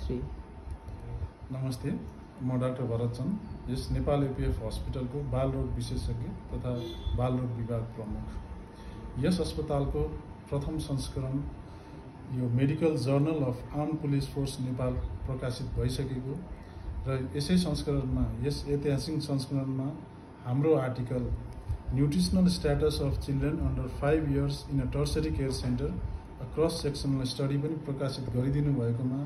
श्री। नमस्ते, म डाक्टर भरत चन्द, यस नेपाल एपीएफ हस्पिटलको बाल रोग विशेषज्ञ तथा बाल रोग विभाग प्रमुख। यस अस्पतालको प्रथम संस्करण यो medical journal of arm police force Nepal प्रकाशित भइसकेको र यसै संस्करणमा यस ऐतिहासिक संस्करणमा हाम्रो article nutritional status of children under 5 years in a tertiary care centre a cross sectional study पनि प्रकाशित गरिदिनु भएकोमा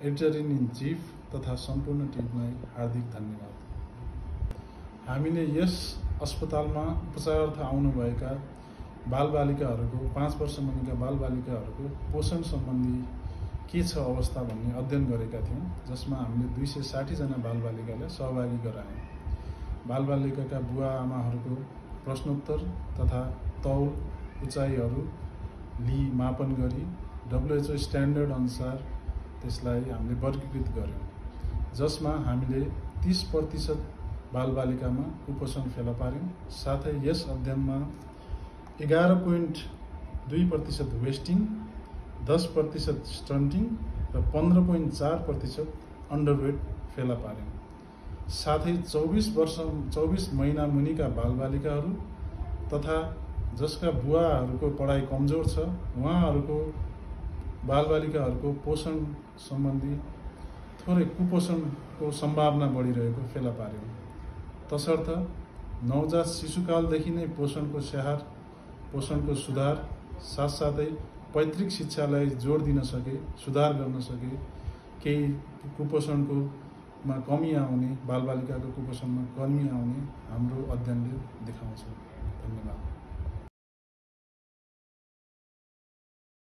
एडिटर इन चीफ तथा सम्पूर्ण टिमलाई हार्दिक धन्यवाद। हामीले यस अस्पतालमा उपचारार्थ आउनुभएका बालबालिकाहरूको 5 वर्ष मुनिका बालबालिकाहरूको पोषण सम्बन्धी के छ अवस्था भन्ने अध्ययन गरेका थियौँ, जसमा हामीले 260 जना बालबालिकालाई सहभागी गरायौँ। बालबालिकाका बुवा आमाहरूको प्रश्नोत्तर तथा तौल उचाइहरू मापन गरी WHO स्ट्यान्डर्ड अनुसार त्यसलाई हामीले वर्गीकृत गर्यौँ, जसमा हामीले 30% बालबालिकामा कुपोषण फेला पार्यौँ। साथै यस अध्ययनमा 11.2% वेस्टिङ, 10% स्टन्टिङ र 15.4% अन्डरवेट फेला पार्यौँ। साथै 24 महिना मुनिका बालबालिकाहरू तथा जसका बुवाहरूको पढाइ कमजोर छ उहाँहरूको बालबालिकाहरूको पोषण सम्बन्धी थोरै कुपोषणको सम्भावना बढिरहेको फेला पार्यौँ। तसर्थ नवजात शिशुकालदेखि नै पोषणको स्याहार, पोषणको सुधार साथसाथै पैतृक शिक्षालाई जोड दिन सके, सुधार गर्न सके, केही कुपोषणको कमी आउने, बालबालिकाको कुपोषणमा कमी आउने हाम्रो अध्ययनले देखाउँछ। धन्यवाद।